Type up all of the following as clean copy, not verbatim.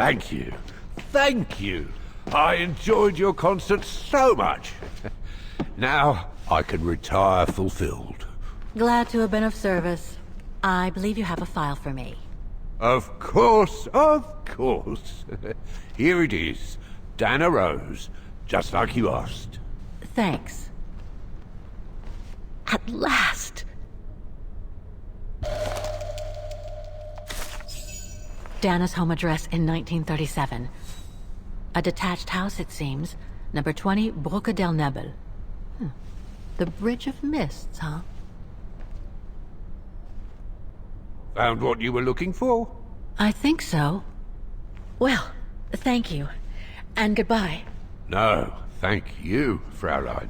Thank you. Thank you. I enjoyed your concert so much. Now I can retire fulfilled. Glad to have been of service. I believe you have a file for me. Of course, of course. Here it is. Dana Rose, just like you asked. Thanks. At last! Dana's home address in 1937. A detached house, it seems. Number 20, Brücke del Nebel. The Bridge of Mists, huh? Found what you were looking for? I think so. Well, thank you. And goodbye. No, thank you, Fraulein.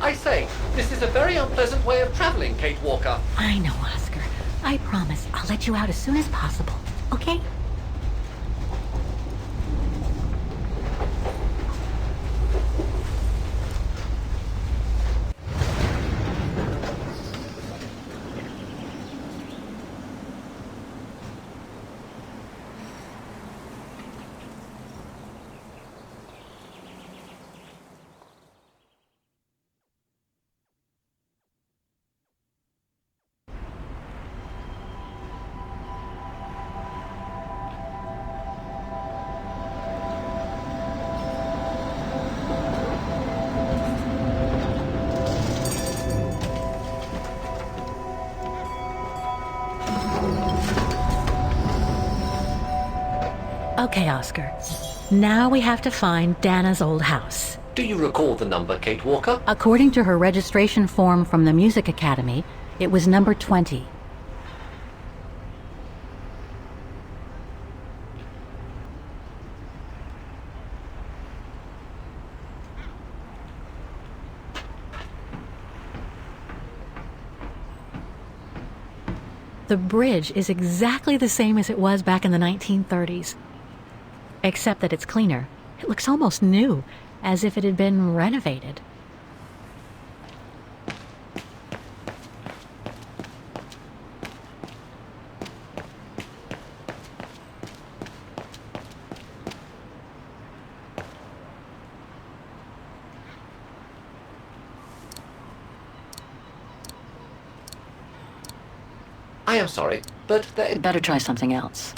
I say, this is a very unpleasant way of traveling, Kate Walker. I know, Oscar. I promise I'll let you out as soon as possible, okay? Okay, Oscar. Now we have to find Dana's old house. Do you recall the number, Kate Walker? According to her registration form from the Music Academy, it was number 20. The bridge is exactly the same as it was back in the 1930s. Except that it's cleaner. It looks almost new, as if it had been renovated. I am sorry, but there... Better try something else.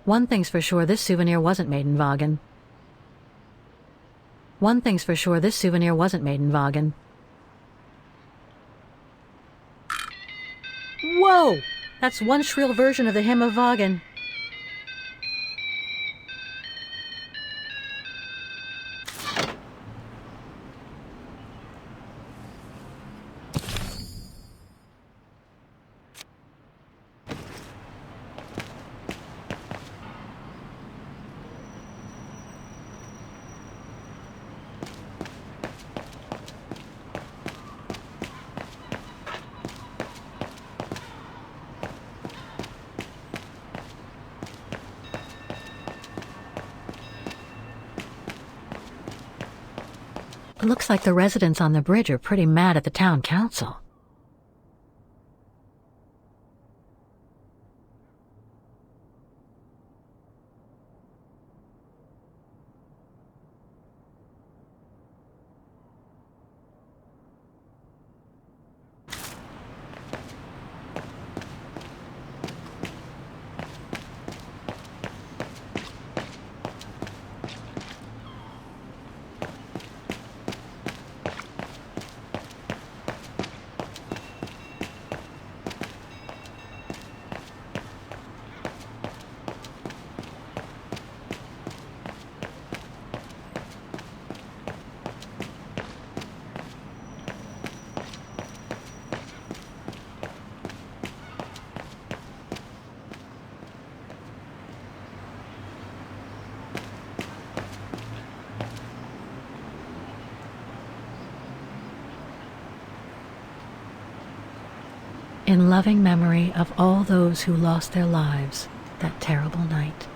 One thing's for sure, this souvenir wasn't made in Vagen. One thing's for sure, this souvenir wasn't made in Vagen. Whoa! That's one shrill version of the Hymn of Vagen. It looks like the residents on the bridge are pretty mad at the town council. In loving memory of all those who lost their lives that terrible night.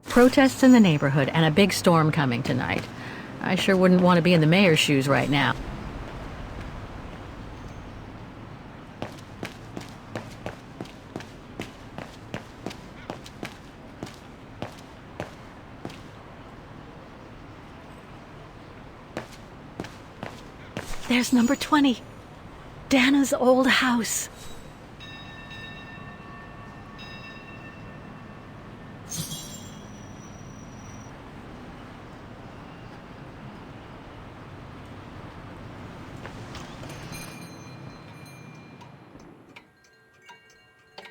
Protests in the neighborhood and a big storm coming tonight. I sure wouldn't want to be in the mayor's shoes right now. There's number 20. Dana's old house.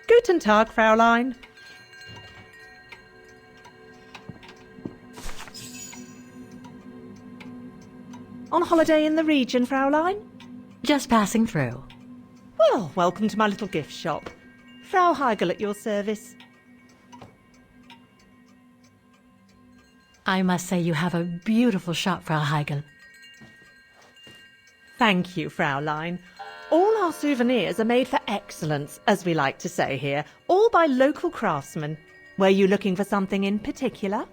Guten Tag, Fräulein. On holiday in the region, Fräulein? Just passing through. Well, welcome to my little gift shop. Frau Heigl at your service. I must say you have a beautiful shop, Frau Heigl. Thank you, Fraulein. All our souvenirs are made for excellence, as we like to say here, all by local craftsmen. Were you looking for something in particular?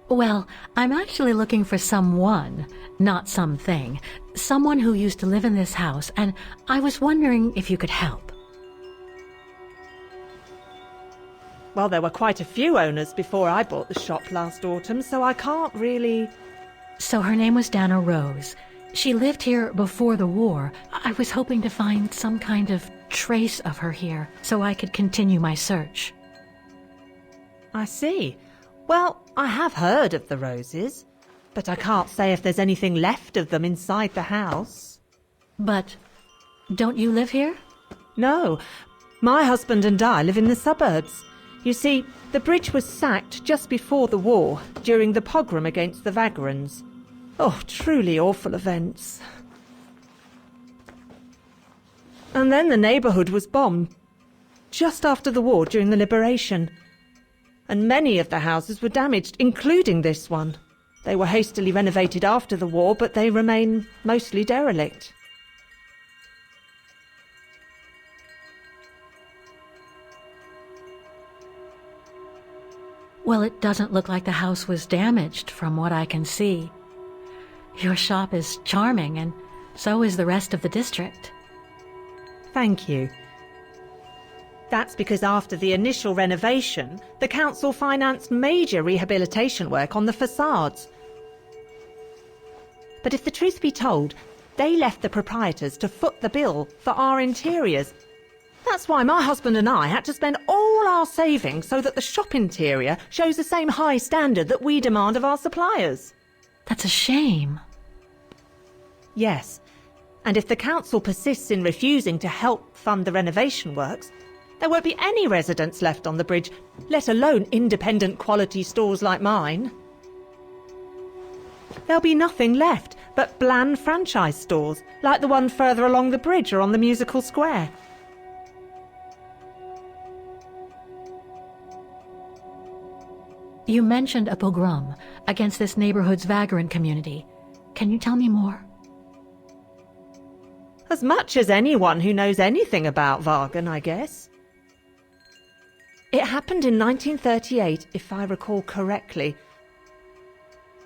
Well, I'm actually looking for someone, not something. Someone who used to live in this house, and I was wondering if you could help. Well, there were quite a few owners before I bought the shop last autumn, so I can't really... So her name was Dana Rose. She lived here before the war. I was hoping to find some kind of trace of her here, so I could continue my search. I see. Well, I have heard of the Roses, but I can't say if there's anything left of them inside the house. But don't you live here? No, my husband and I live in the suburbs. You see, the bridge was sacked just before the war, during the pogrom against the Vagrants. Oh, truly awful events. And then the neighbourhood was bombed, just after the war during the liberation. And many of the houses were damaged, including this one. They were hastily renovated after the war, but they remain mostly derelict. Well, it doesn't look like the house was damaged from what I can see. Your shop is charming, and so is the rest of the district. Thank you. That's because after the initial renovation, the council financed major rehabilitation work on the facades. But if the truth be told, they left the proprietors to foot the bill for our interiors. That's why my husband and I had to spend all our savings so that the shop interior shows the same high standard that we demand of our suppliers. That's a shame. Yes, and if the council persists in refusing to help fund the renovation works, there won't be any residents left on the bridge, let alone independent quality stores like mine. There'll be nothing left but bland franchise stores, like the one further along the bridge or on the musical square. You mentioned a pogrom against this neighborhood's vagrant community. Can you tell me more? As much as anyone who knows anything about Wagen, I guess. It happened in 1938, if I recall correctly.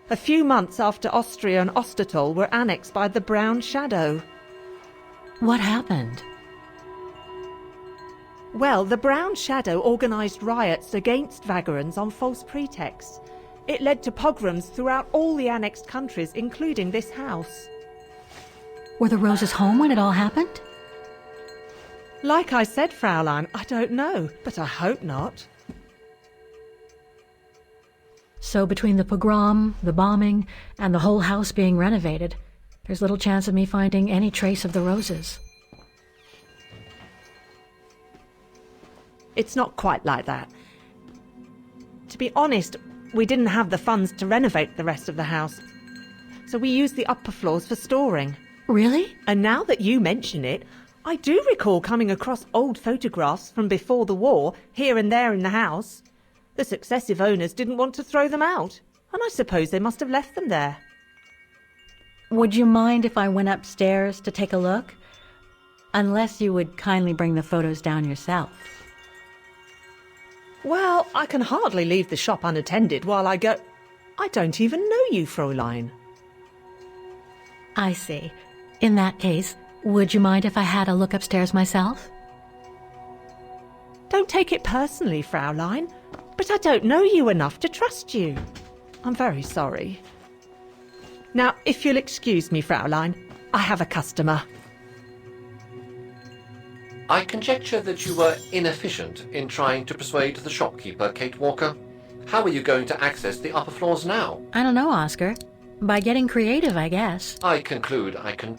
A few months after Austria and Ostertal were annexed by the Brown Shadow. What happened? Well, the Brown Shadow organised riots against Vagrants on false pretexts. It led to pogroms throughout all the annexed countries, including this house. Were the Roses home when it all happened? Like I said, Fraulein, I don't know, but I hope not. So between the pogrom, the bombing, and the whole house being renovated, there's little chance of me finding any trace of the Roses. It's not quite like that. To be honest, we didn't have the funds to renovate the rest of the house, so we used the upper floors for storing. Really? And now that you mention it, I do recall coming across old photographs from before the war, here and there in the house. The successive owners didn't want to throw them out, and I suppose they must have left them there. Would you mind if I went upstairs to take a look? Unless you would kindly bring the photos down yourself. Well, I can hardly leave the shop unattended while I go... I don't even know you, Fräulein. I see. In that case, would you mind if I had a look upstairs myself? Don't take it personally, Fraulein, but I don't know you enough to trust you. I'm very sorry. Now, if you'll excuse me, Fraulein, I have a customer. I conjecture that you were inefficient in trying to persuade the shopkeeper, Kate Walker. How are you going to access the upper floors now? I don't know, Oscar. By getting creative, I guess. I conclude I can...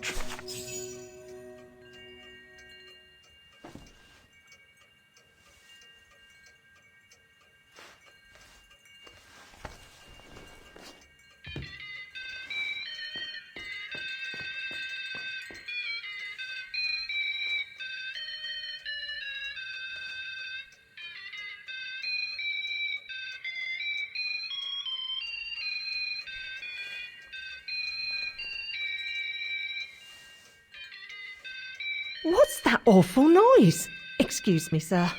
What's that awful noise? Excuse me, sir.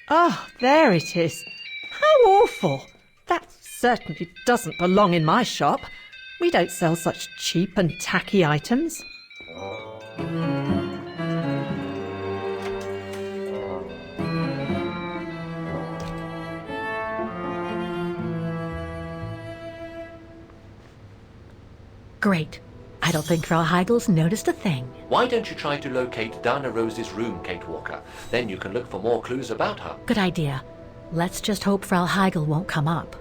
Oh, there it is. How awful. That certainly doesn't belong in my shop. We don't sell such cheap and tacky items. Great. I don't think Frau Heigel's noticed a thing. Why don't you try to locate Dana Rose's room, Kate Walker? Then you can look for more clues about her. Good idea. Let's just hope Frau Heigel won't come up.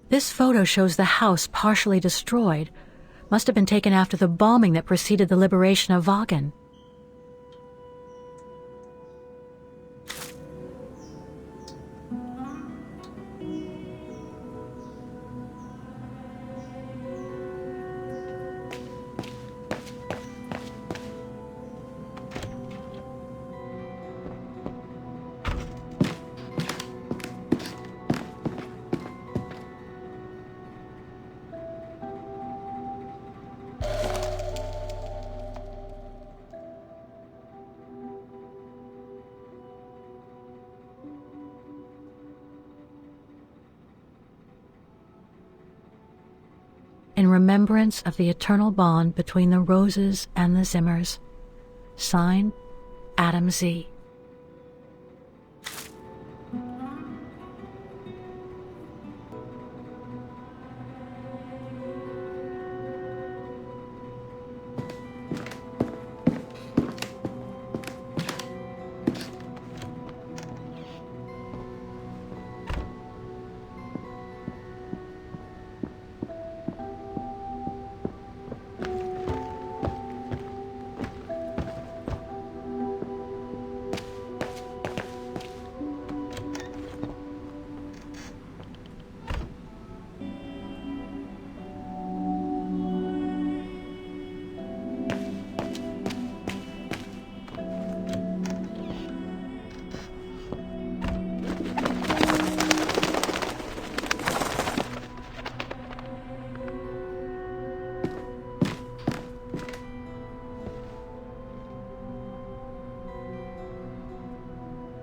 This photo shows the house partially destroyed. Must have been taken after the bombing that preceded the liberation of Wagen. In remembrance of the eternal bond between the Roses and the Zimmers. Signed, Adam Z.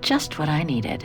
Just what I needed.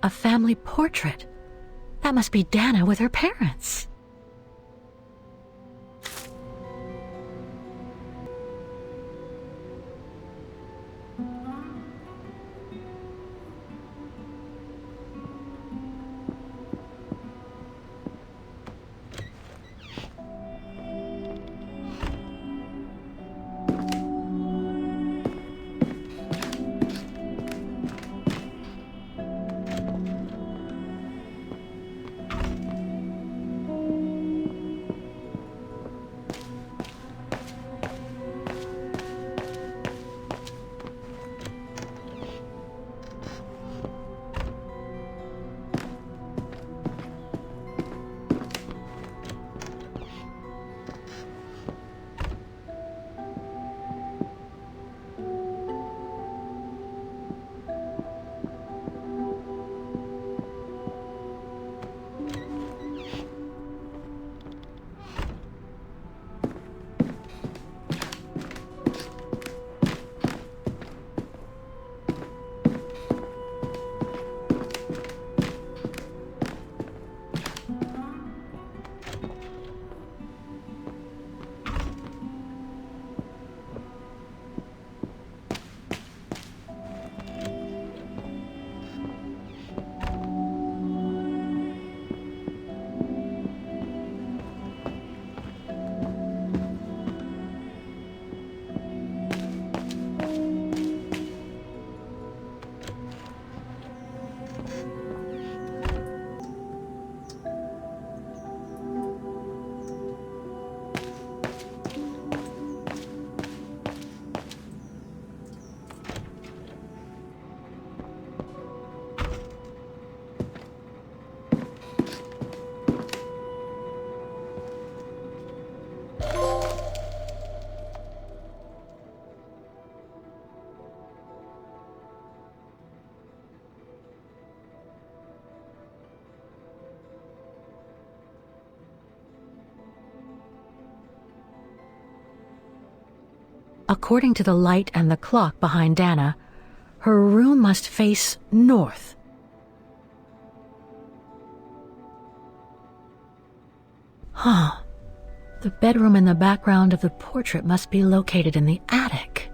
A family portrait. That must be Dana with her parents. According to the light and the clock behind Dana, her room must face north. Huh. The bedroom in the background of the portrait must be located in the attic.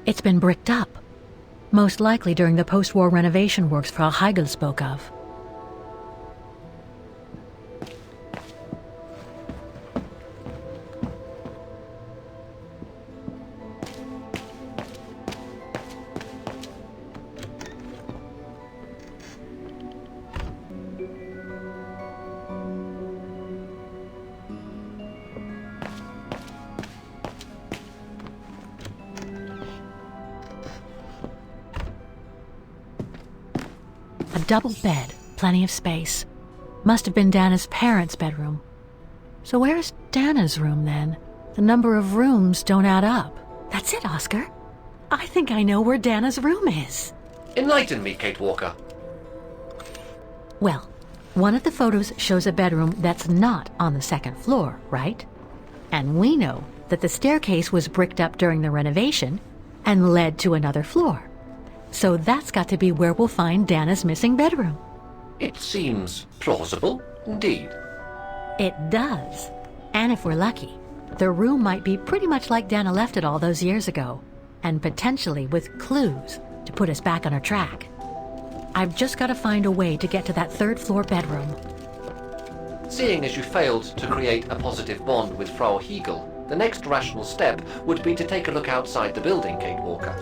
It's been bricked up, most likely during the post-war renovation works Frau Heigl spoke of. A double bed, plenty of space. Must have been Dana's parents' bedroom. So where's Dana's room then? The number of rooms don't add up. That's it, Oscar. I think I know where Dana's room is. Enlighten me, Kate Walker. Well, one of the photos shows a bedroom that's not on the second floor, right? And we know that the staircase was bricked up during the renovation and led to another floor. So that's got to be where we'll find Dana's missing bedroom. It seems plausible, indeed. It does. And if we're lucky, the room might be pretty much like Dana left it all those years ago, and potentially with clues to put us back on her track. I've just got to find a way to get to that third-floor bedroom. Seeing as you failed to create a positive bond with Frau Heigl, the next rational step would be to take a look outside the building, Kate Walker.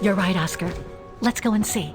You're right, Oscar. Let's go and see.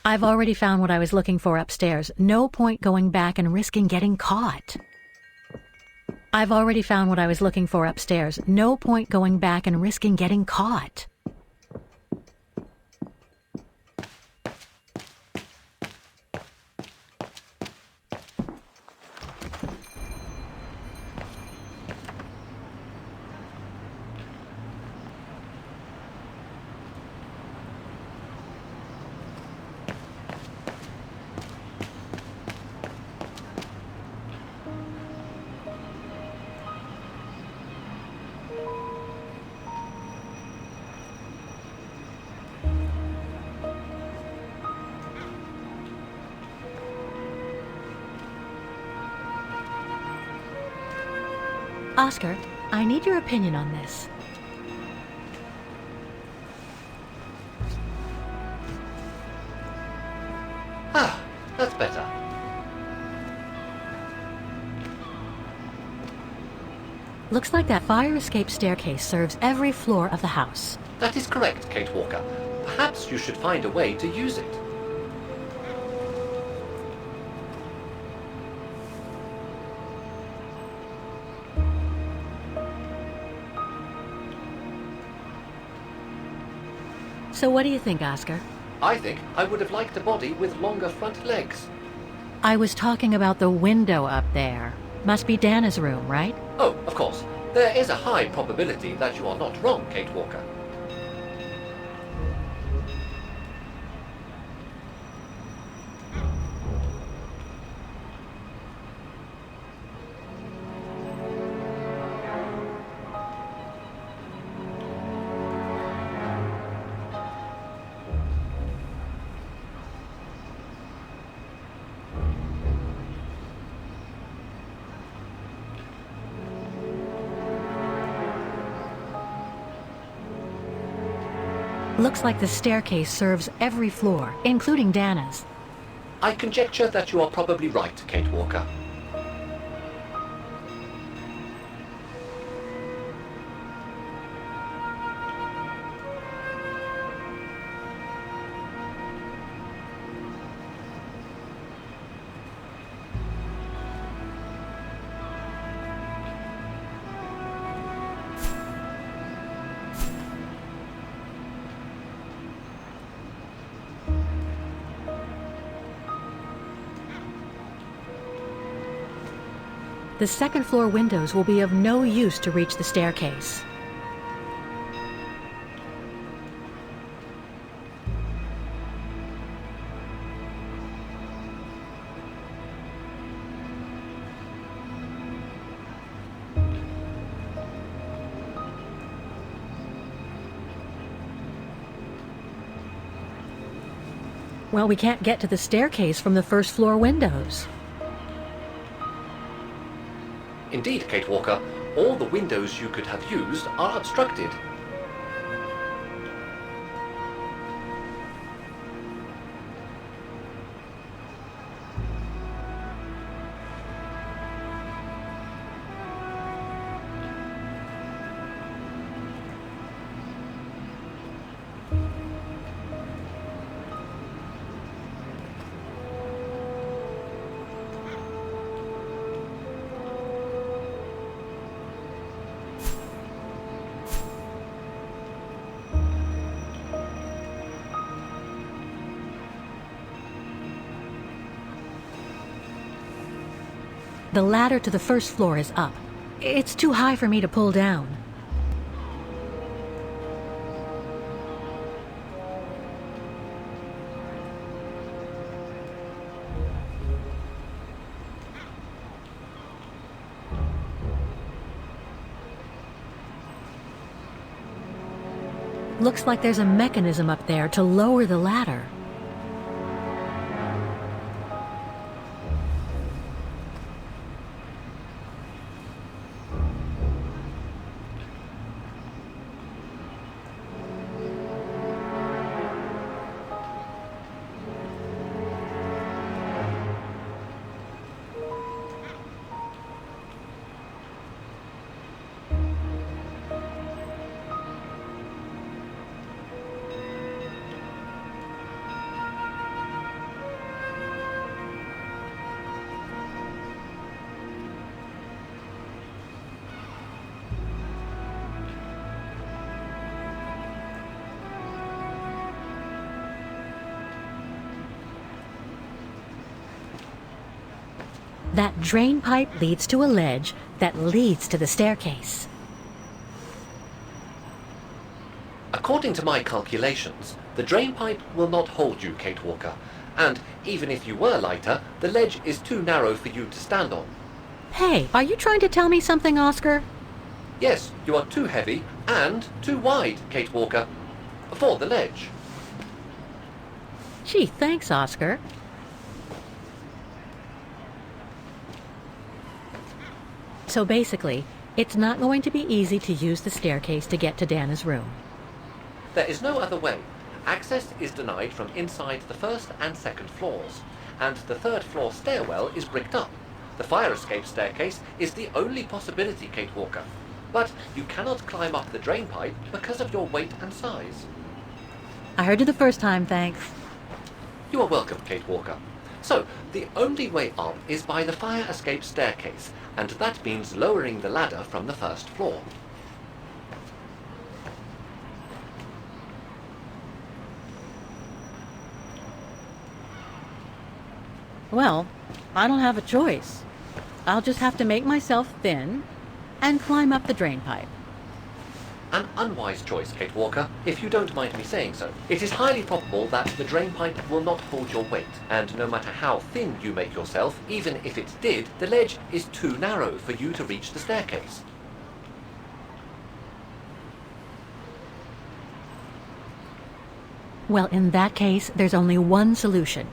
I've already found what I was looking for upstairs. No point going back and risking getting caught. I've already found what I was looking for upstairs. No point going back and risking getting caught. Oscar, I need your opinion on this. Ah, that's better. Looks like that fire escape staircase serves every floor of the house. That is correct, Kate Walker. Perhaps you should find a way to use it. So what do you think, Oscar? I think I would have liked a body with longer front legs. I was talking about the window up there. Must be Dana's room, right? Oh, of course. There is a high probability that you are not wrong, Kate Walker. Looks like the staircase serves every floor, including Dana's. I conjecture that you are probably right, Kate Walker. The second floor windows will be of no use to reach the staircase. Well, we can't get to the staircase from the first floor windows. Indeed, Kate Walker, all the windows you could have used are obstructed. The ladder to the first floor is up. It's too high for me to pull down. Looks like there's a mechanism up there to lower the ladder. That drain pipe leads to a ledge that leads to the staircase. According to my calculations, the drain pipe will not hold you, Kate Walker. And even if you were lighter, the ledge is too narrow for you to stand on. Hey, are you trying to tell me something, Oscar? Yes, you are too heavy and too wide, Kate Walker, for the ledge. Gee, thanks, Oscar. So basically, it's not going to be easy to use the staircase to get to Dana's room. There is no other way. Access is denied from inside the first and second floors, and the third floor stairwell is bricked up. The fire escape staircase is the only possibility, Kate Walker. But you cannot climb up the drain pipe because of your weight and size. I heard you the first time, thanks. You are welcome, Kate Walker. So, the only way up is by the fire escape staircase, and that means lowering the ladder from the first floor. Well, I don't have a choice. I'll just have to make myself thin and climb up the drain pipe. An unwise choice, Kate Walker, if you don't mind me saying so. It is highly probable that the drain pipe will not hold your weight, and no matter how thin you make yourself, even if it did, the ledge is too narrow for you to reach the staircase. Well, in that case, there's only one solution.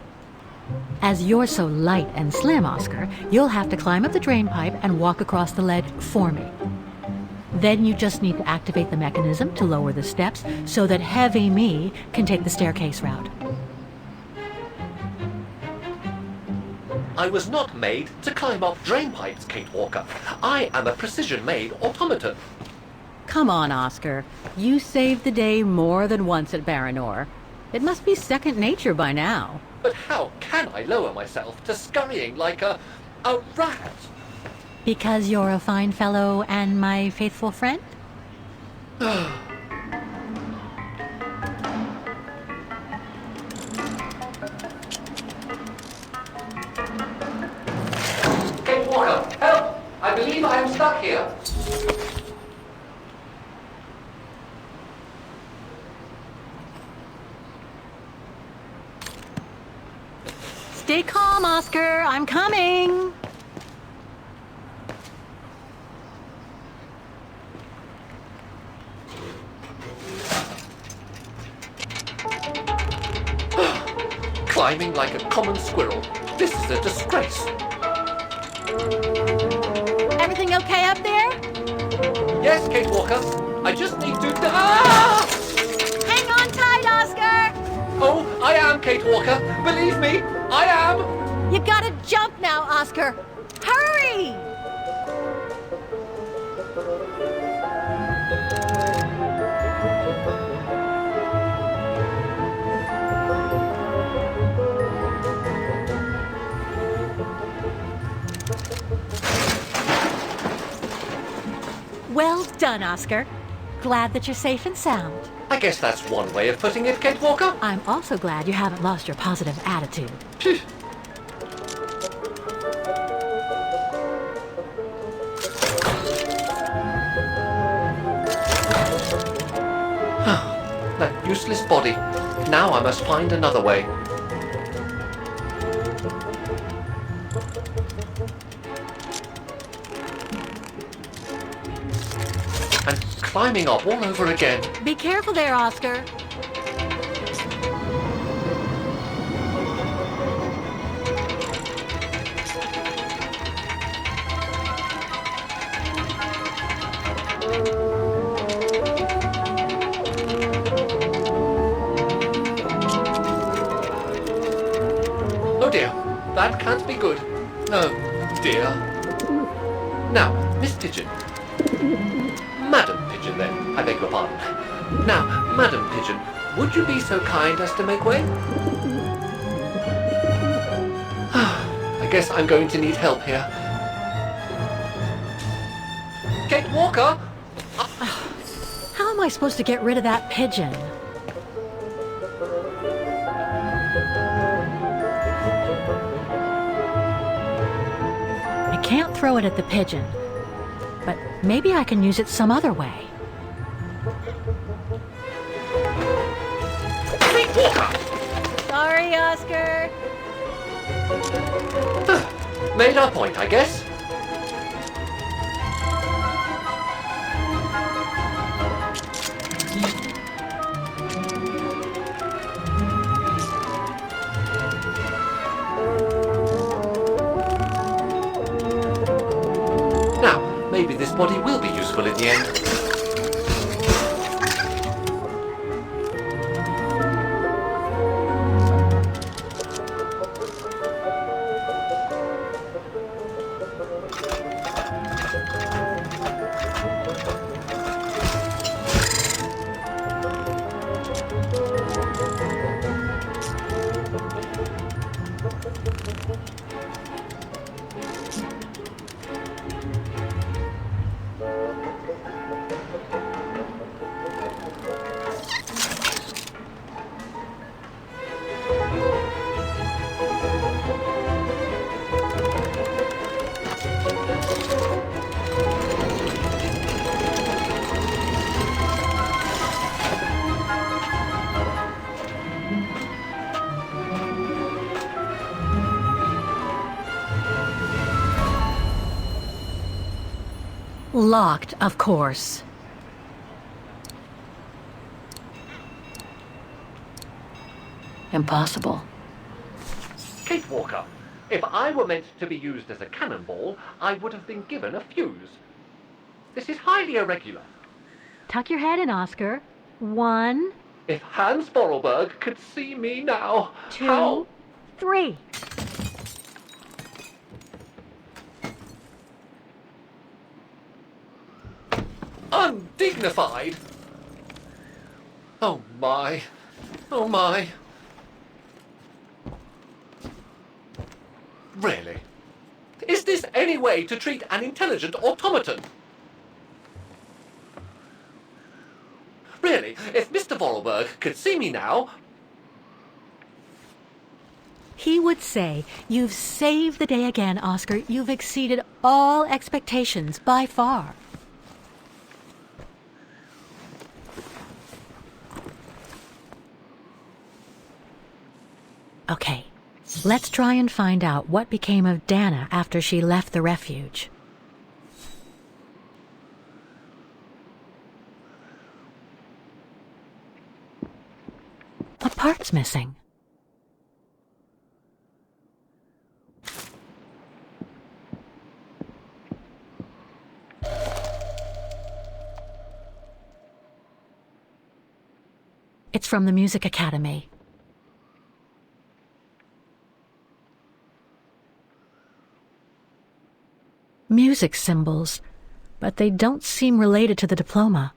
As you're so light and slim, Oscar, you'll have to climb up the drain pipe and walk across the ledge for me. Then you just need to activate the mechanism to lower the steps so that heavy me can take the staircase route. I was not made to climb up drain pipes, Kate Walker. I am a precision-made automaton. Come on, Oscar. You saved the day more than once at Baranor. It must be second nature by now. But how can I lower myself to scurrying like a rat? Because you're a fine fellow and my faithful friend? Kate Walker, help! I believe I am stuck here. Stay calm, Oscar. I'm coming. Climbing like a common squirrel. This is a disgrace. Everything okay up there? Yes, Kate Walker. I just need to... Ah! Hang on tight, Oscar. Oh, I am, Kate Walker. Believe me, I am. You gotta jump now, Oscar. Hurry! Well done, Oscar. Glad that you're safe and sound. I guess that's one way of putting it, Kate Walker. I'm also glad you haven't lost your positive attitude. Phew. That useless body. Now I must find another way. And climbing up all over again. Be careful there, Oscar. Oh dear, that can't be good. Oh dear. Now, Miss Pigeon. Madam Pigeon, then. I beg your pardon. Now, Madam Pigeon, would you be so kind as to make way? I guess I'm going to need help here. Kate Walker! How am I supposed to get rid of that pigeon? throw it at the pigeon, but maybe I can use it some other way. Kate Walker! Sorry, Oscar. Made our point, I guess. Now, maybe this body will be useful in the end. Locked, of course. Impossible. Kate Walker, if I were meant to be used as a cannonball, I would have been given a fuse. This is highly irregular. Tuck your head in, Oscar. 1, If Hans Vorarlberg could see me now, 2, how... 3. Undignified! Oh my. Oh my. Really? Is this any way to treat an intelligent automaton? Really, if Mr. Vorarlberg could see me now... He would say, "You've saved the day again, Oscar. You've exceeded all expectations by far." Okay, let's try and find out what became of Dana after she left the refuge. What part's missing? It's from the Music Academy. Music symbols, but they don't seem related to the diploma.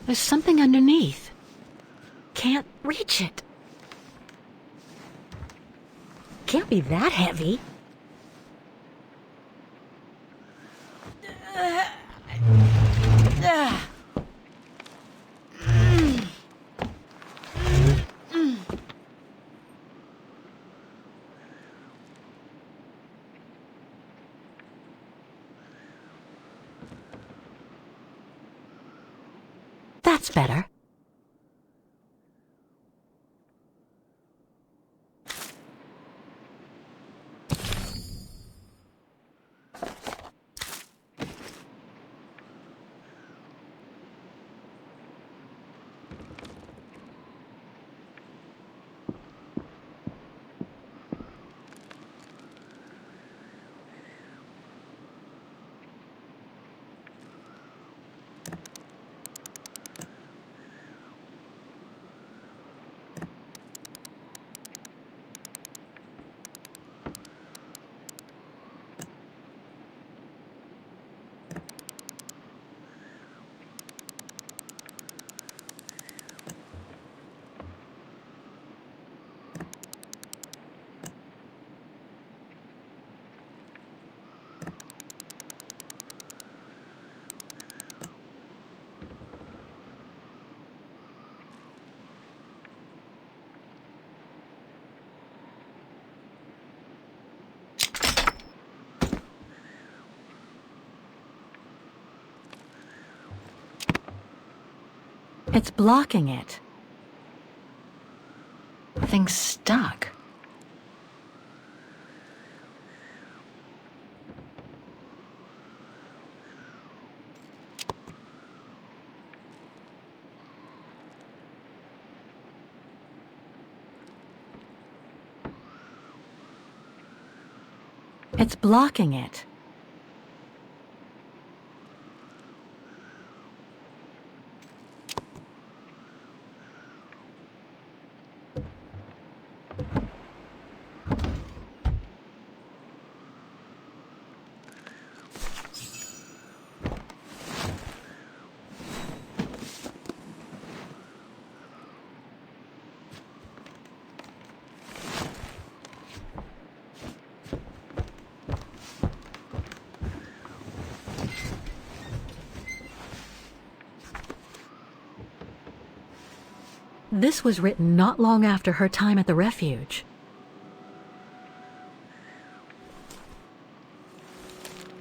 There's something underneath. Can't reach it. Can't be that heavy. That's better. It's blocking it. Thing's stuck. It's blocking it. This was written not long after her time at the refuge.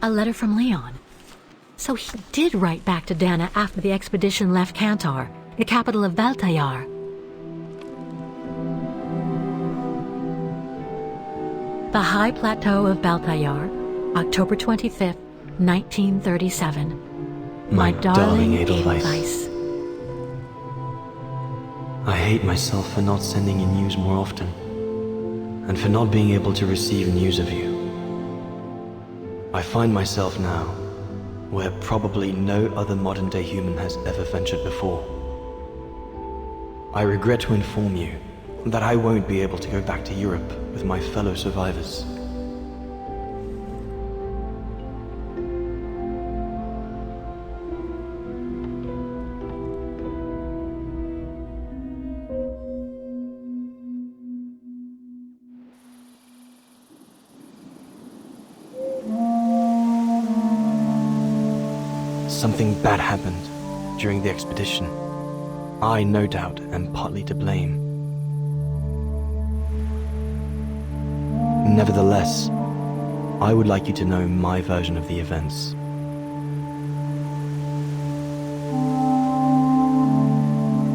A letter from Leon. So he did write back to Dana after the expedition left Kantar, the capital of Baltayar. The High Plateau of Baltayar, October 25th, 1937. My darling Edelweiss. I hate myself for not sending you news more often, and for not being able to receive news of you. I find myself now where probably no other modern-day human has ever ventured before. I regret to inform you that I won't be able to go back to Europe with my fellow survivors. Something bad happened during the expedition. I, no doubt, am partly to blame. Nevertheless, I would like you to know my version of the events.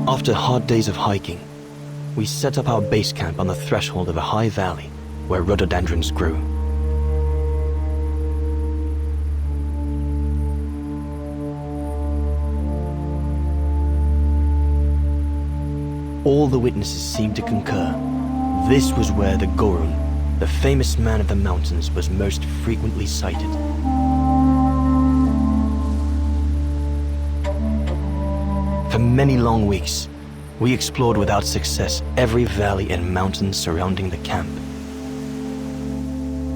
After hard days of hiking, we set up our base camp on the threshold of a high valley where rhododendrons grew. All the witnesses seemed to concur. This was where the Gorun, the famous man of the mountains, was most frequently sighted. For many long weeks, we explored without success every valley and mountain surrounding the camp.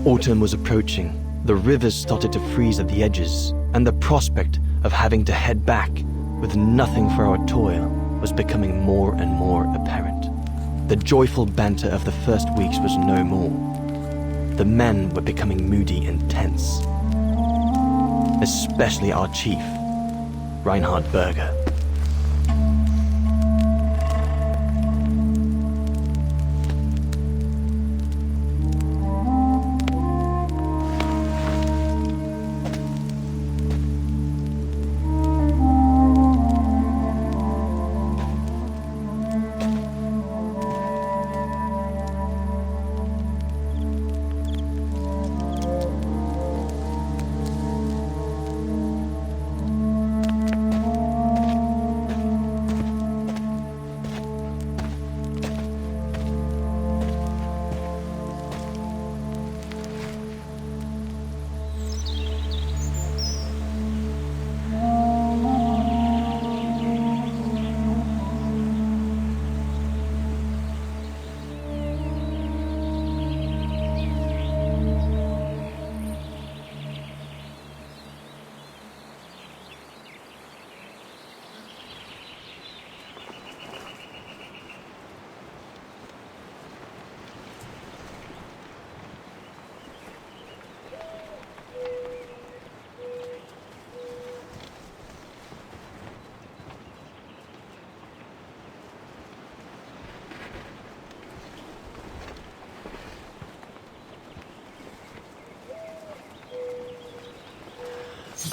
Autumn was approaching, the rivers started to freeze at the edges, and the prospect of having to head back with nothing for our toil was becoming more and more apparent. The joyful banter of the first weeks was no more. The men were becoming moody and tense. Especially our chief, Reinhard Berger.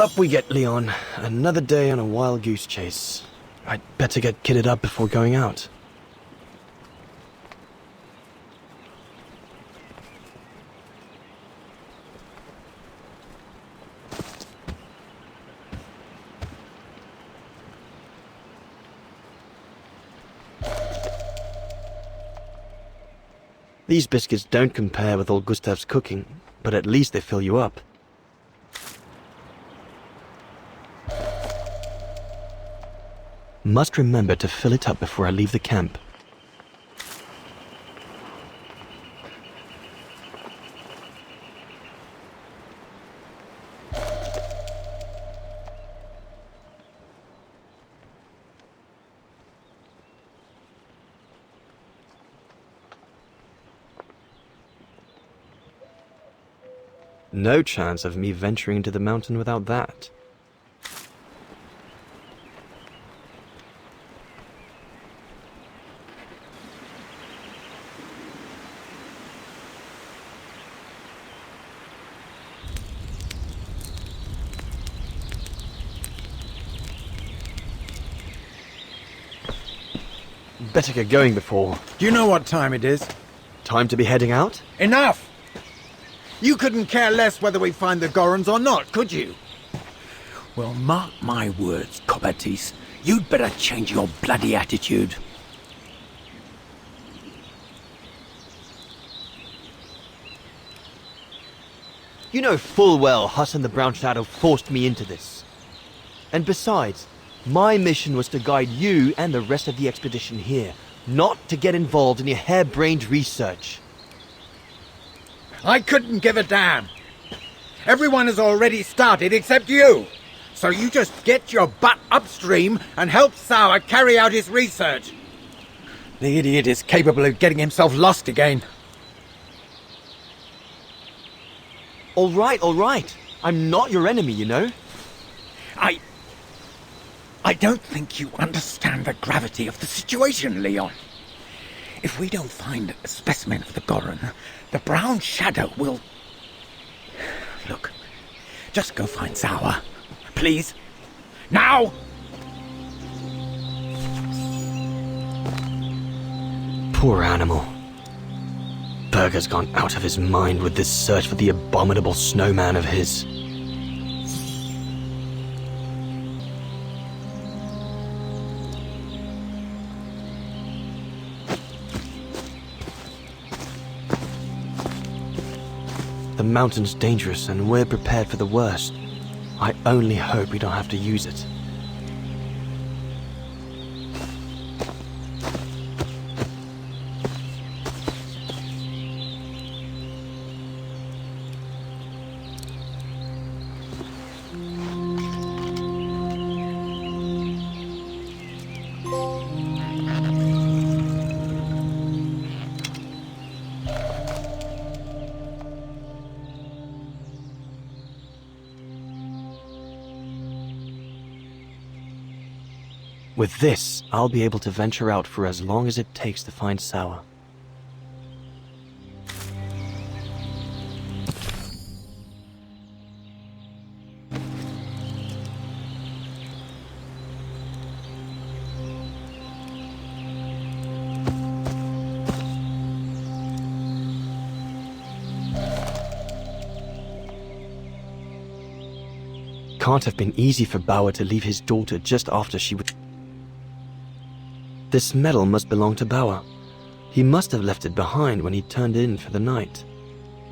Up we get, Leon. Another day on a wild goose chase. I'd better get kitted up before going out. These biscuits don't compare with old Gustav's cooking, but at least they fill you up. Must remember to fill it up before I leave the camp. No chance of me venturing into the mountain without that. Better get going before... Do you know what time it is? Time to be heading out? Enough! You couldn't care less whether we find the Gorons or not, could you? Well, mark my words, Copperteeth. You'd better change your bloody attitude. You know full well Huss and the Brown Shadow forced me into this. And besides, my mission was to guide you and the rest of the expedition here, not to get involved in your harebrained research. I couldn't give a damn. Everyone has already started except you. So you just get your butt upstream and help Sauer carry out his research. The idiot is capable of getting himself lost again. All right. I'm not your enemy, you know. I don't think you understand the gravity of the situation, Leon. If we don't find a specimen of the Goron, the Brown Shadow will... Look, just go find Sauer. Please. Now! Poor animal. Berger's gone out of his mind with this search for the abominable snowman of his. The mountain's dangerous and we're prepared for the worst. I only hope we don't have to use it. With this, I'll be able to venture out for as long as it takes to find Sauer. Can't have been easy for Bauer to leave his daughter just after she would... This medal must belong to Bauer. He must have left it behind when he turned in for the night.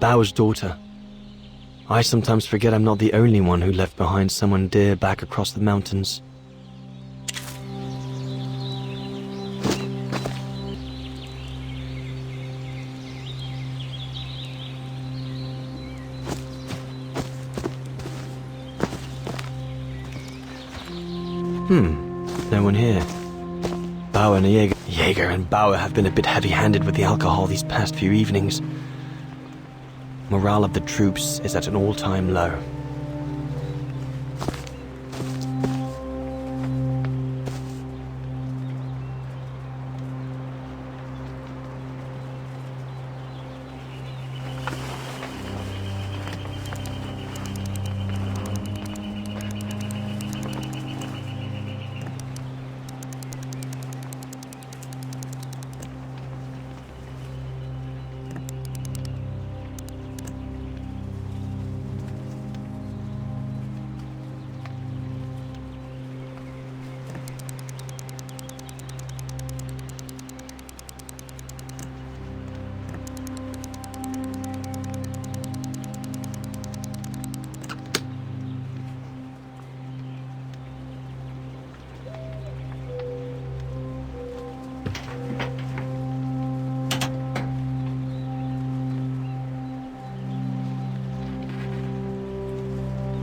Bauer's daughter. I sometimes forget I'm not the only one who left behind someone dear back across the mountains. No one here. Bauer and Jaeger and Bauer have been a bit heavy-handed with the alcohol these past few evenings. Morale of the troops is at an all-time low.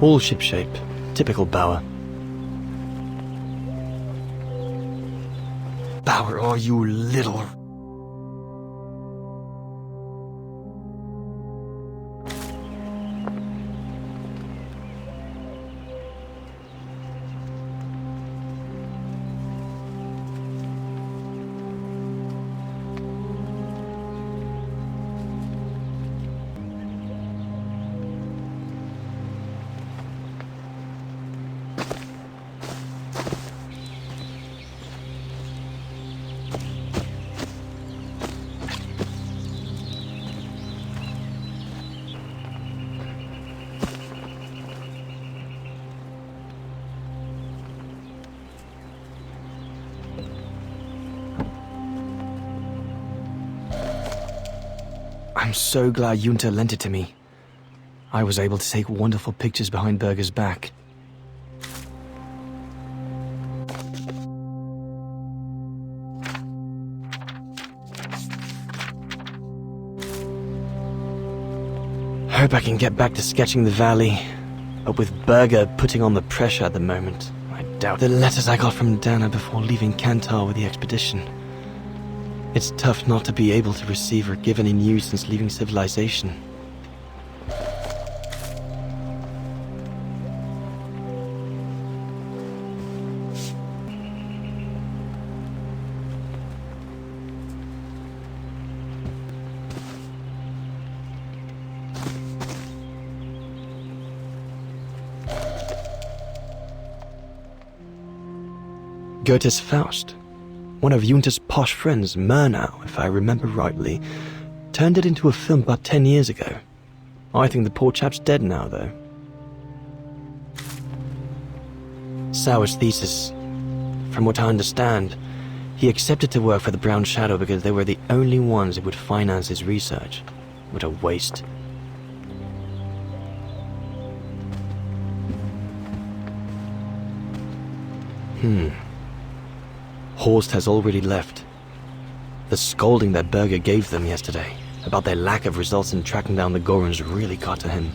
All shipshape. Typical Bauer. Bauer, oh, you little... I'm so glad Junta lent it to me. I was able to take wonderful pictures behind Berger's back. Hope I can get back to sketching the valley, but with Berger putting on the pressure at the moment, I doubt the letters I got from Dana before leaving Kantar with the expedition. It's tough not to be able to receive or give any news since leaving civilization. Goethe's Faust. One of Junta's posh friends, Murnau, if I remember rightly, turned it into a film about 10 years ago. I think the poor chap's dead now, though. Sauer's thesis. From what I understand, he accepted to work for the Brown Shadow because they were the only ones who would finance his research. What a waste. Horst has already left. The scolding that Berger gave them yesterday about their lack of results in tracking down the Gorons really got to him.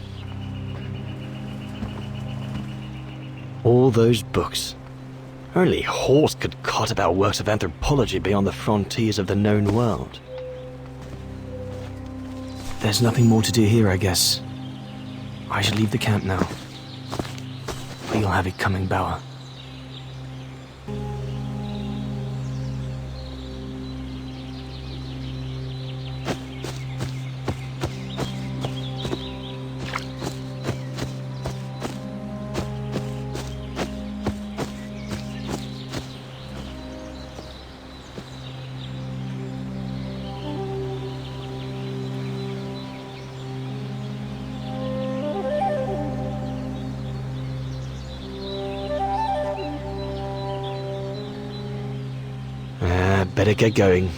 All those books. Only Horst could cot about works of anthropology beyond the frontiers of the known world. There's nothing more to do here, I guess. I should leave the camp now. But you'll have it coming, Bauer. Better get going.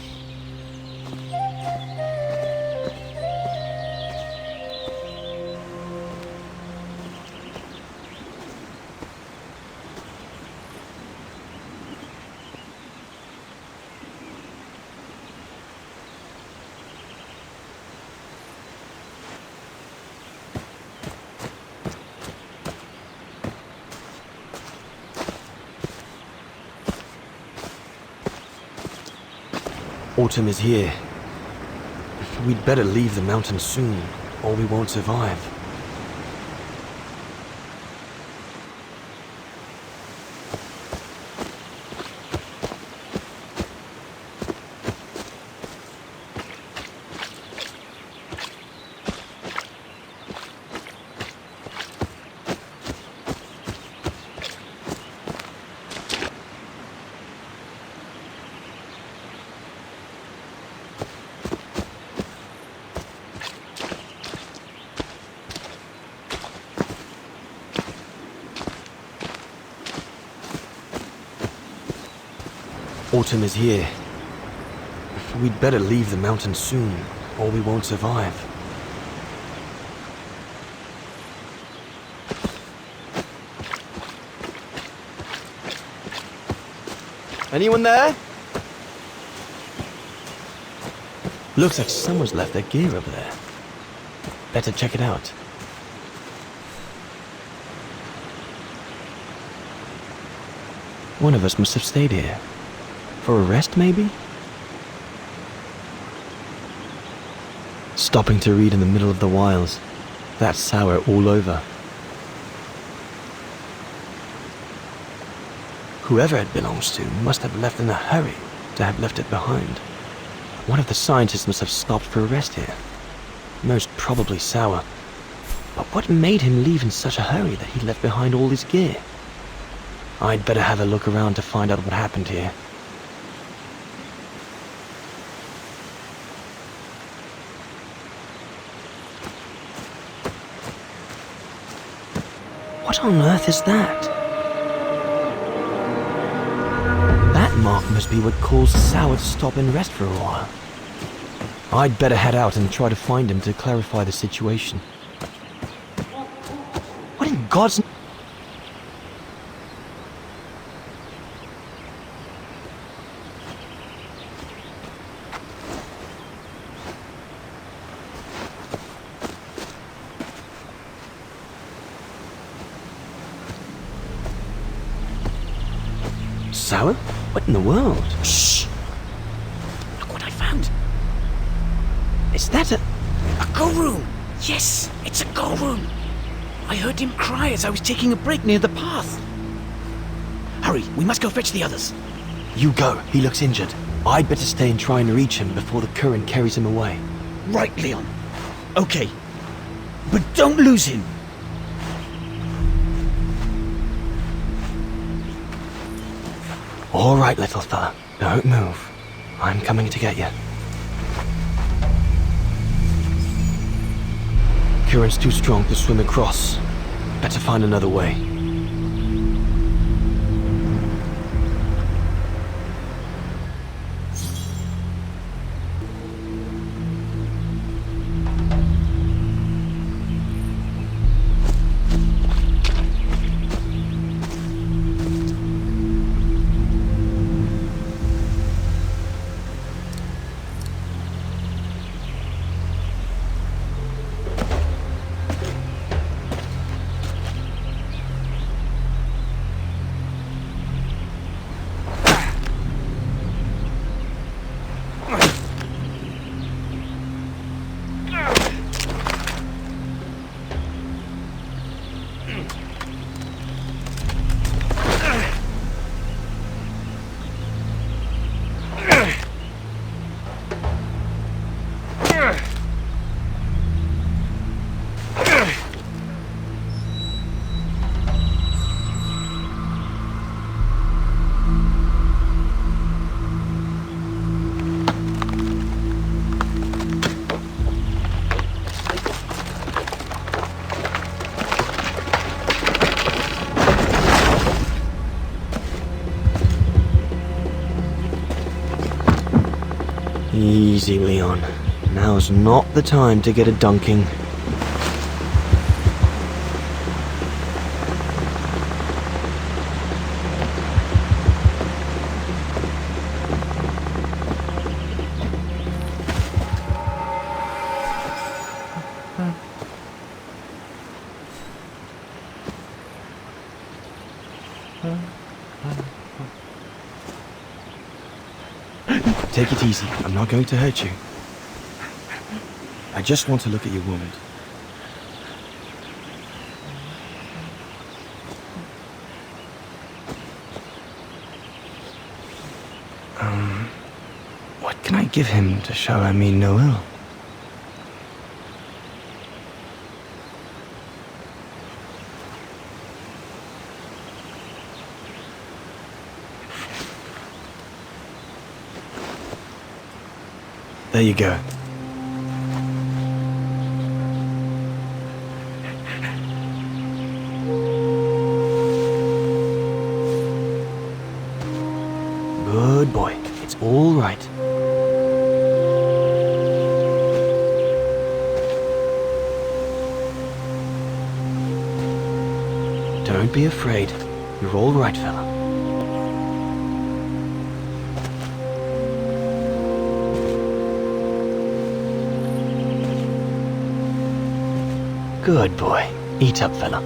Autumn is here. We'd better leave the mountains soon, or we won't survive. Autumn is here. We'd better leave the mountains soon, or we won't survive. Anyone there? Looks like someone's left their gear over there. Better check it out. One of us must have stayed here. For a rest, maybe? Stopping to read in the middle of the wilds. That's sour all over. Whoever it belongs to must have left in a hurry to have left it behind. One of the scientists must have stopped for a rest here. Most probably sour. But what made him leave in such a hurry that he left behind all his gear? I'd better have a look around to find out what happened here. What on earth is that? That mark must be what caused Sour to stop and rest for a while. I'd better head out and try to find him to clarify the situation. What in God's... Sour? What in the world? Shh! Look what I found. Is that a... A go room! Yes, it's a go room! I heard him cry as I was taking a break near the path. Hurry, we must go fetch the others. You go, he looks injured. I'd better stay and try and reach him before the current carries him away. Right, Leon. Okay. But don't lose him. All right, little fella. Don't move. I'm coming to get you. Current's too strong to swim across. Better find another way. Easy, Leon. Now's not the time to get a dunking. Take it easy. I'm not going to hurt you. I just want to look at your wound. What can I give him to show I mean no ill? There you go. Good boy. It's all right. Don't be afraid. You're all right, fella. Good boy. Eat up, fella.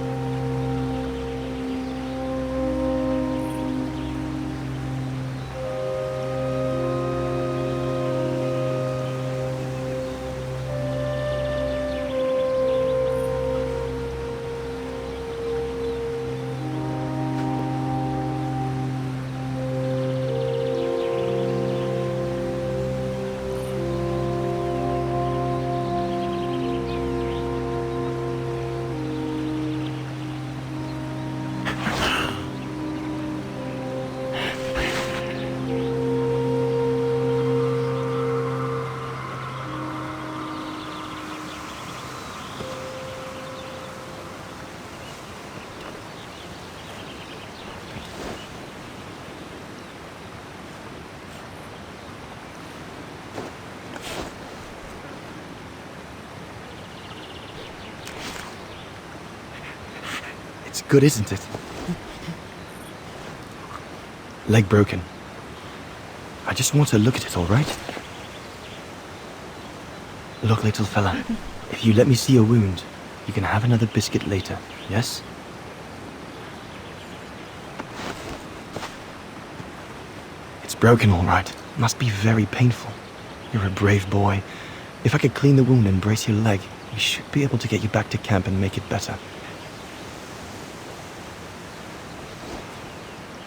It's good, isn't it? Leg broken. I just want to look at it, all right? Look, little fella, if you let me see your wound, you can have another biscuit later, yes? It's broken, all right. Must be very painful. You're a brave boy. If I could clean the wound and brace your leg, we should be able to get you back to camp and make it better.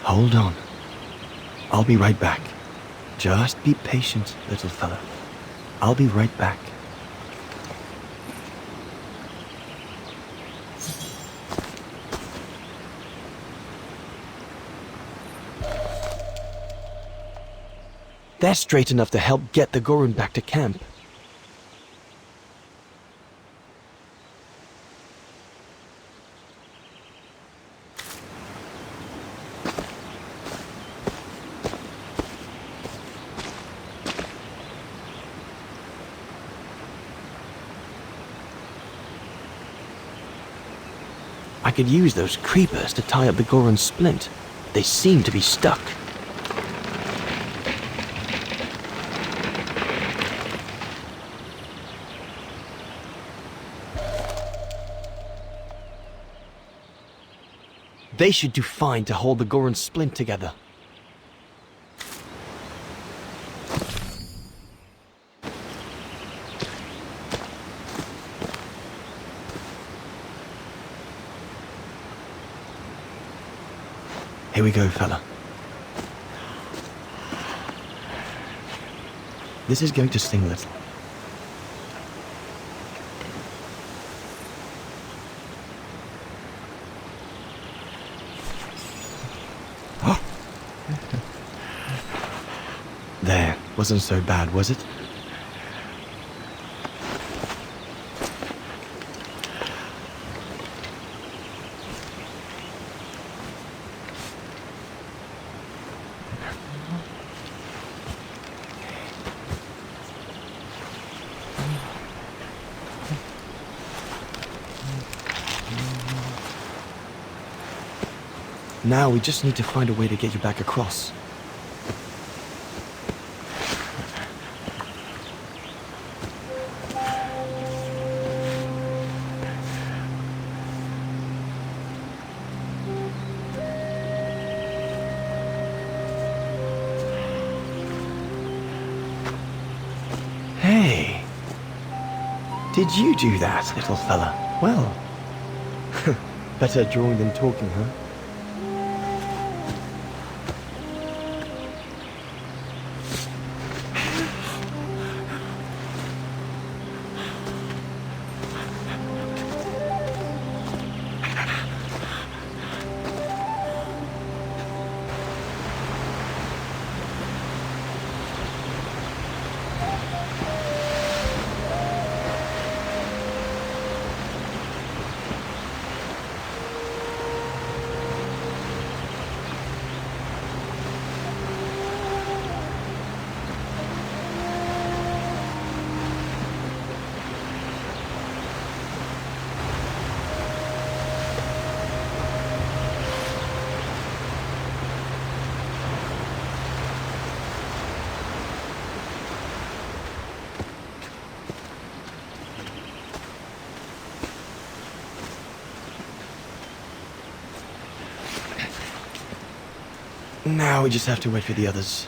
Hold on. I'll be right back. Just be patient, little fella. I'll be right back. They're straight enough to help get the Gorun back to camp. I could use those creepers to tie up the Gorun's splint. They seem to be stuck. They should do fine to hold the Gorun's splint together. Here we go, fella. This is going to sting a little. There, wasn't so bad, was it? Now we just need to find a way to get you back across. Hey, did you do that, little fella? Well, better drawing than talking, huh? Now we just have to wait for the others.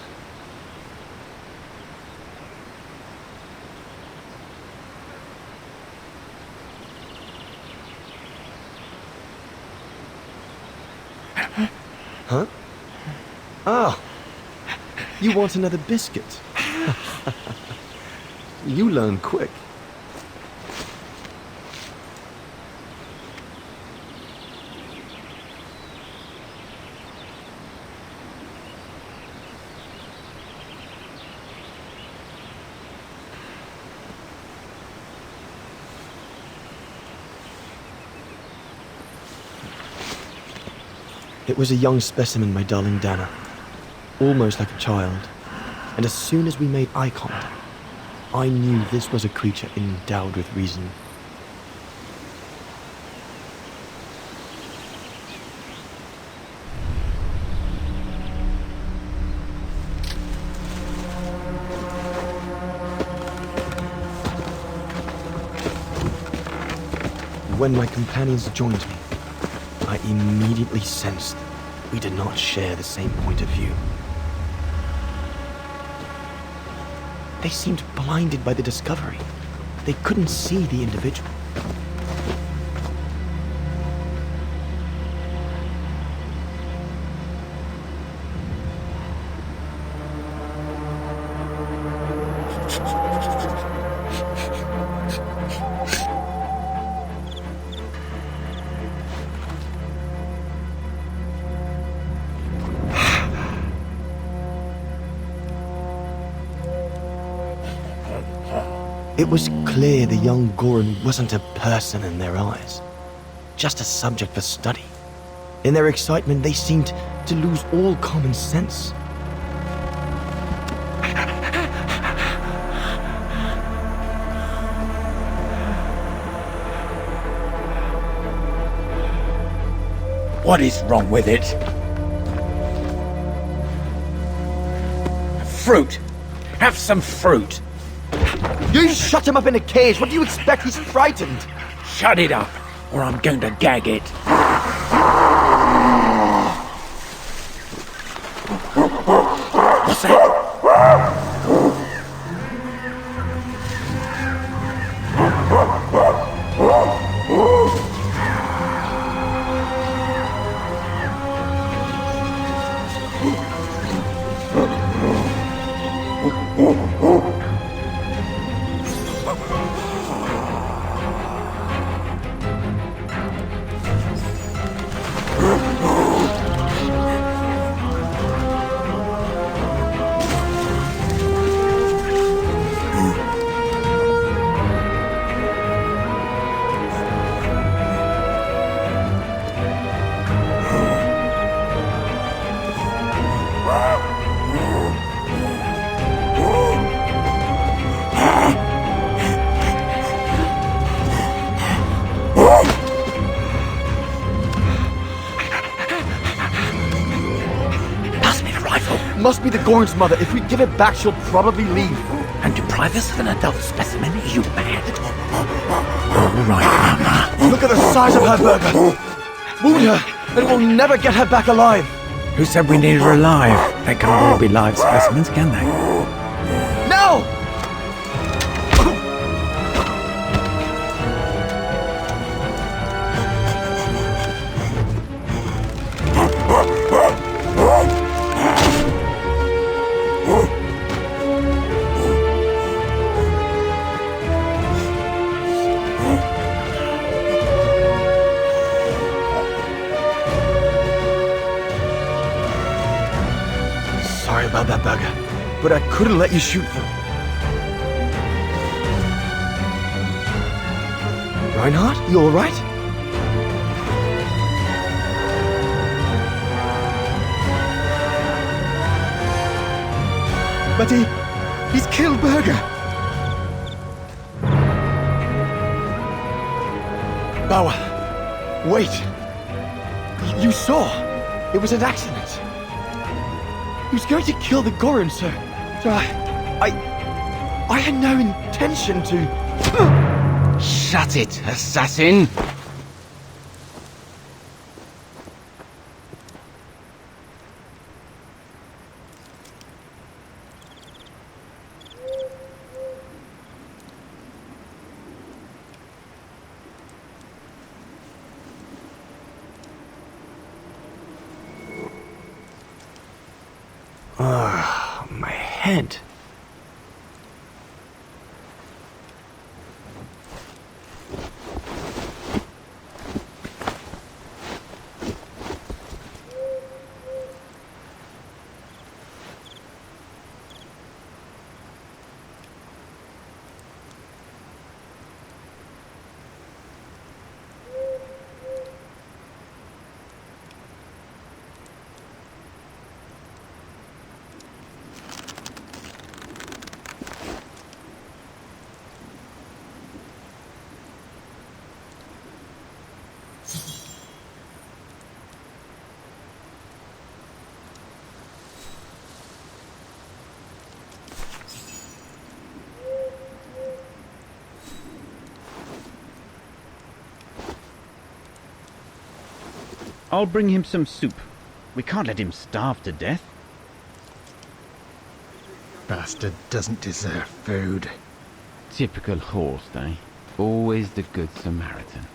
Huh? Ah! You want another biscuit? You learn quick. It was a young specimen, my darling Dana. Almost like a child. And as soon as we made eye contact, I knew this was a creature endowed with reason. when my companions joined me, I immediately sensed we did not share the same point of view. They seemed blinded by the discovery. They couldn't see the individual. It was clear the young Goran wasn't a person in their eyes, just a subject for study. In their excitement, they seemed to lose all common sense. What is wrong with it? Fruit! Have some fruit! You shut him up in a cage! What do you expect? He's frightened! Shut it up, or I'm going to gag it. What's that? Must be the Goran's mother. If we give it back, she'll probably leave. And deprive us of an adult specimen? Are you mad? All right, Mama. Look at the size of her burger. Wound her, and we'll never get her back alive. Who said we needed her alive? They can't all be live specimens, can they? No! Sorry about that, Burger, but I couldn't let you shoot them. Reinhardt, you all right? But he's killed Burger. Bauer, wait. You saw. It was an accident. He was going to kill the Goran, sir. So I had no intention to... Shut it, assassin! My head. I'll bring him some soup. We can't let him starve to death. Bastard doesn't deserve food. Typical Horst, eh? Always the good Samaritan.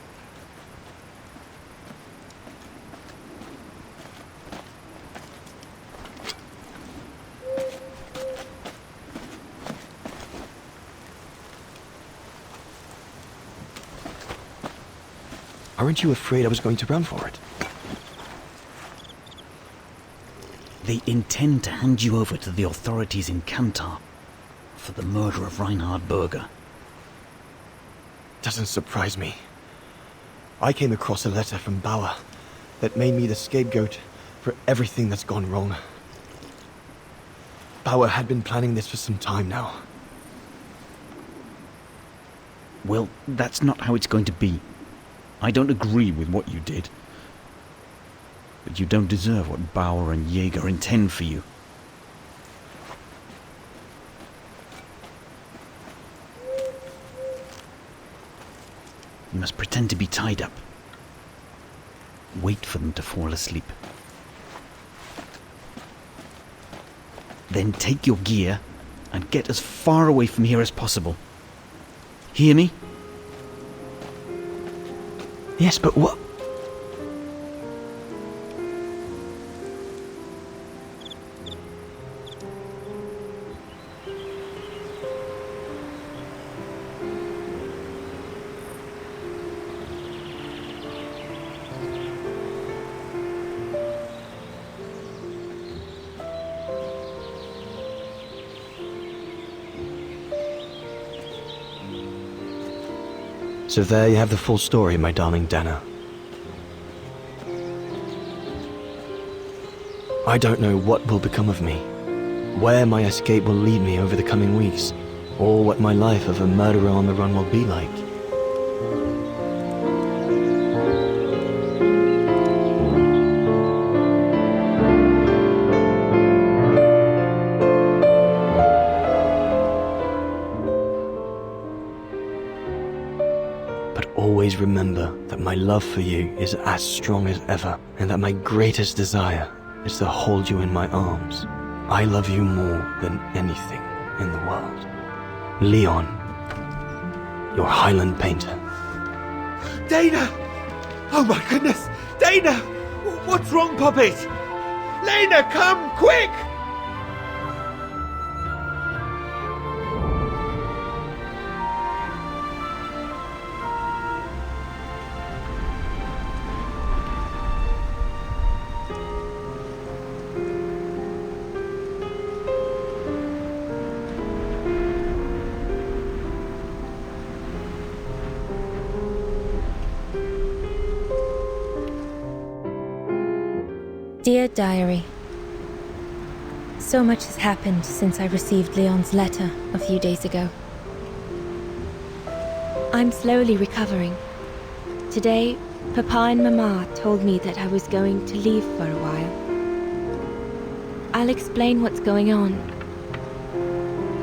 Aren't you afraid I was going to run for it? They intend to hand you over to the authorities in Kantar for the murder of Reinhard Berger. Doesn't surprise me. I came across a letter from Bauer that made me the scapegoat for everything that's gone wrong. Bauer had been planning this for some time now. Well, that's not how it's going to be. I don't agree with what you did. But you don't deserve what Bauer and Jaeger intend for you. You must pretend to be tied up. Wait for them to fall asleep. Then take your gear and get as far away from here as possible. Hear me? Yes, but what? So there you have the full story, my darling Dana. I don't know what will become of me, where my escape will lead me over the coming weeks, or what my life of a murderer on the run will be like. Always remember that my love for you is as strong as ever, and that my greatest desire is to hold you in my arms. I love you more than anything in the world. Leon, your Highland painter. Dana! Oh my goodness! Dana! What's wrong, Poppet? Lena, come, quick! Dear Diary, so much has happened since I received Leon's letter a few days ago. I'm slowly recovering. Today, Papa and Mama told me that I was going to leave for a while. I'll explain what's going on,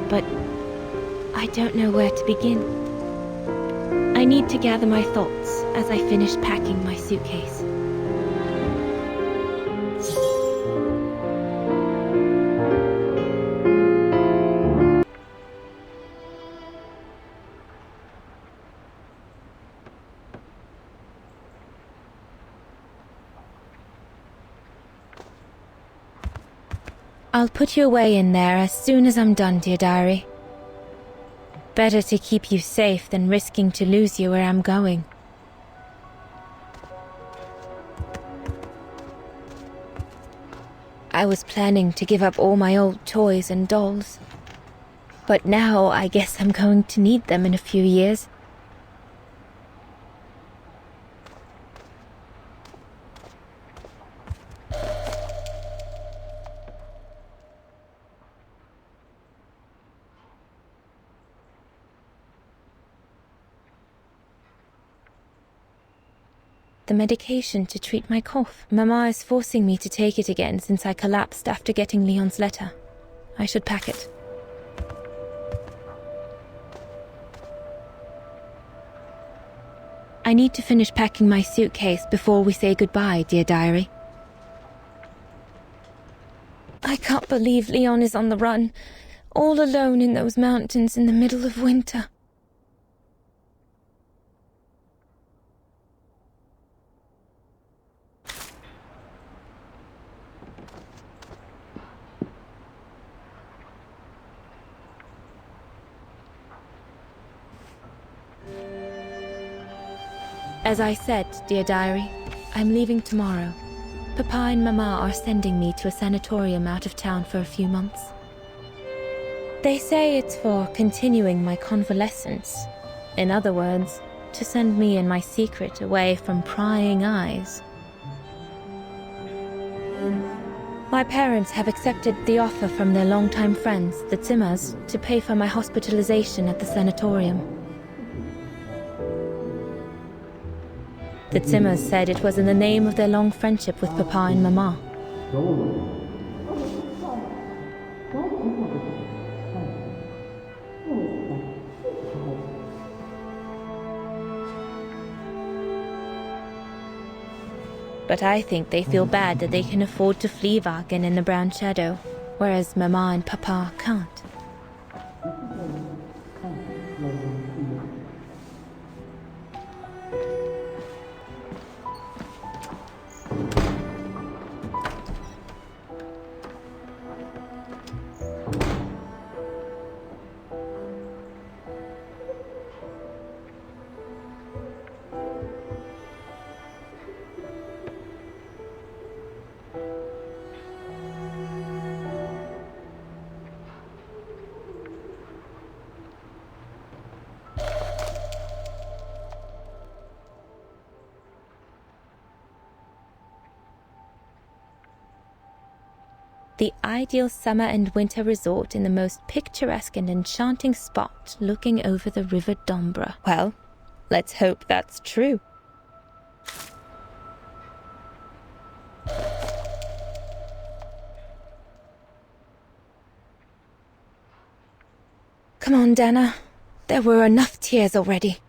but I don't know where to begin. I need to gather my thoughts as I finish packing my suitcase. I'll put you away in there as soon as I'm done, dear diary. Better to keep you safe than risking to lose you where I'm going. I was planning to give up all my old toys and dolls, but now I guess I'm going to need them in a few years. The medication to treat my cough. Mama is forcing me to take it again since I collapsed after getting Leon's letter. I should pack it. I need to finish packing my suitcase before we say goodbye, dear diary. I can't believe Leon is on the run, all alone in those mountains in the middle of winter. As I said, dear diary, I'm leaving tomorrow. Papa and Mama are sending me to a sanatorium out of town for a few months. They say it's for continuing my convalescence. In other words, to send me and my secret away from prying eyes. My parents have accepted the offer from their longtime friends, the Zimmers, to pay for my hospitalization at the sanatorium. The Zimmers said it was in the name of their long friendship with Papa and Mama. But I think they feel bad that they can afford to flee Wagen in the Brown Shadow, whereas Mama and Papa can't. The ideal summer and winter resort in the most picturesque and enchanting spot looking over the River Dombra. Well, let's hope that's true. Come on, Dana. There were enough tears already.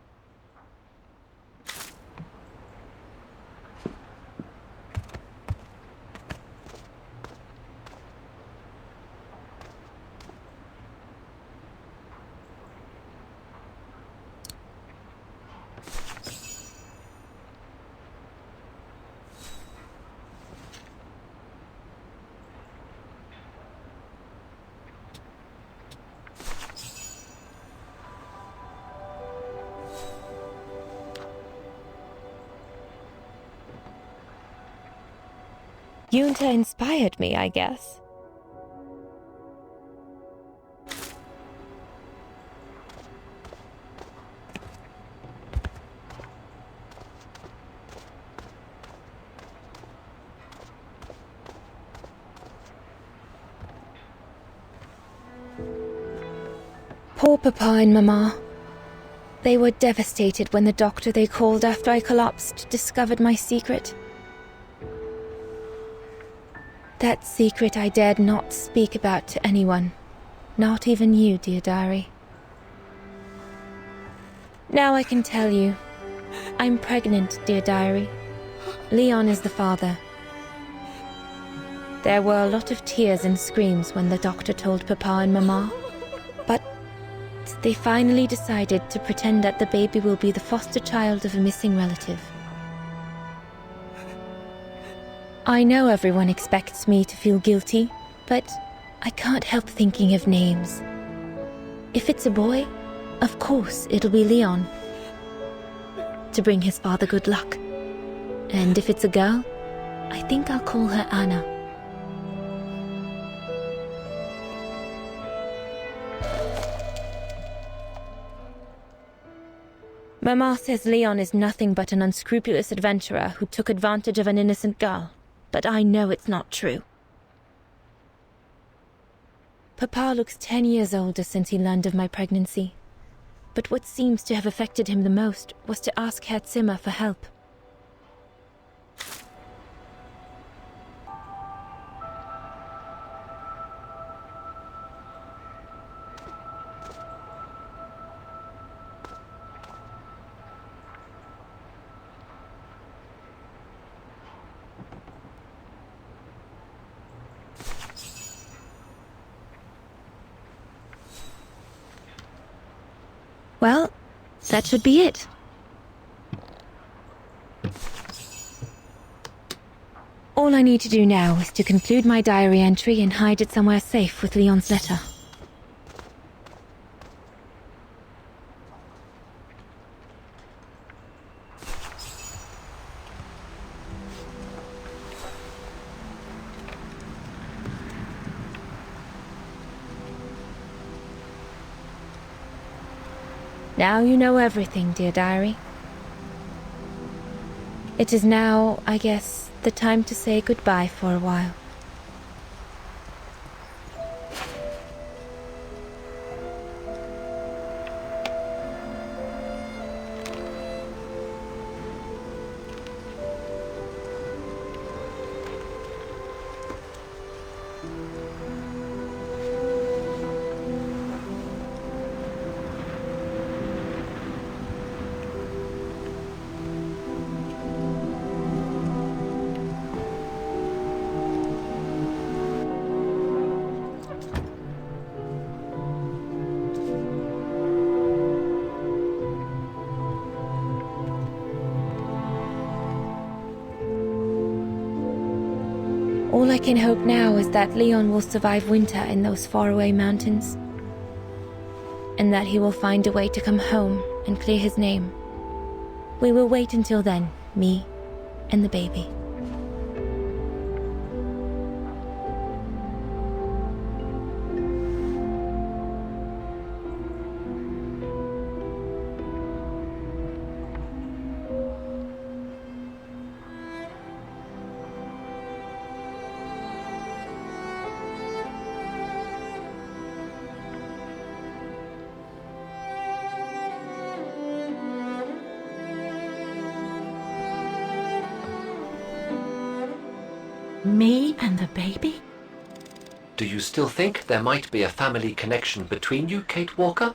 Yunta inspired me, I guess. Poor Papa and Mama. They were devastated when the doctor they called after I collapsed discovered my secret. That secret I dared not speak about to anyone, not even you, dear diary. Now I can tell you. I'm pregnant, dear diary. Leon is the father. There were a lot of tears and screams when the doctor told Papa and Mama, but they finally decided to pretend that the baby will be the foster child of a missing relative. I know everyone expects me to feel guilty, but I can't help thinking of names. If it's a boy, of course it'll be Leon, to bring his father good luck. And if it's a girl, I think I'll call her Anna. Mama says Leon is nothing but an unscrupulous adventurer who took advantage of an innocent girl. But I know it's not true. Papa looks 10 years older since he learned of my pregnancy. But what seems to have affected him the most was to ask Herr Zimmer for help. Well, that should be it. All I need to do now is to conclude my diary entry and hide it somewhere safe with Leon's letter. Now you know everything, dear diary. It is now, I guess, the time to say goodbye for a while. All I can hope now is that Leon will survive winter in those faraway mountains, and that he will find a way to come home and clear his name. We will wait until then, me and the baby. Me and the baby? Do you still think there might be a family connection between you, Kate Walker?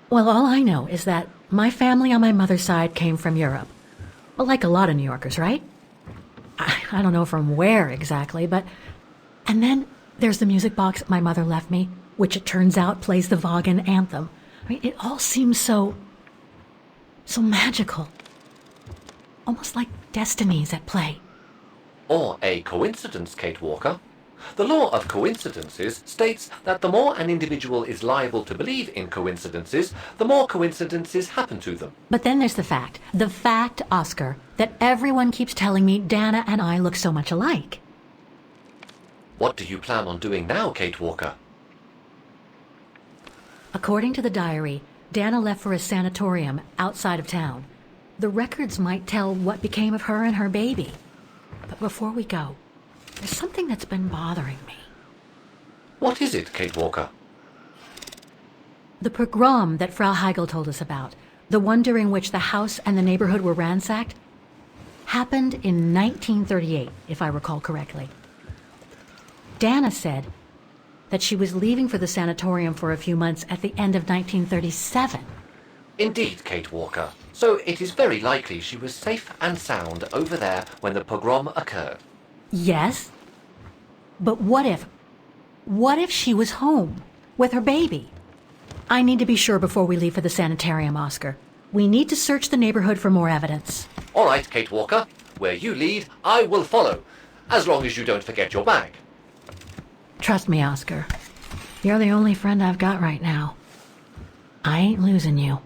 Well, all I know is that my family on my mother's side came from Europe. Well, like a lot of New Yorkers, right? I don't know from where exactly, but... And then there's the music box my mother left me, which it turns out plays the Vaughan anthem. I mean, it all seems so magical. Almost like destinies at play. Or a coincidence, Kate Walker. The law of coincidences states that the more an individual is liable to believe in coincidences, the more coincidences happen to them. But then there's the fact, Oscar, that everyone keeps telling me Dana and I look so much alike. What do you plan on doing now, Kate Walker? According to the diary, Dana left for a sanatorium outside of town. The records might tell what became of her and her baby. But before we go, there's something that's been bothering me. What is it, Kate Walker? The pogrom that Frau Heigl told us about, the one during which the house and the neighborhood were ransacked, happened in 1938, if I recall correctly. Dana said that she was leaving for the sanatorium for a few months at the end of 1937. Indeed, Kate Walker. So it is very likely she was safe and sound over there when the pogrom occurred. Yes, but what if she was home with her baby? I need to be sure before we leave for the sanitarium, Oscar. We need to search the neighborhood for more evidence. All right, Kate Walker. Where you lead, I will follow, as long as you don't forget your bag. Trust me, Oscar. You're the only friend I've got right now. I ain't losing you.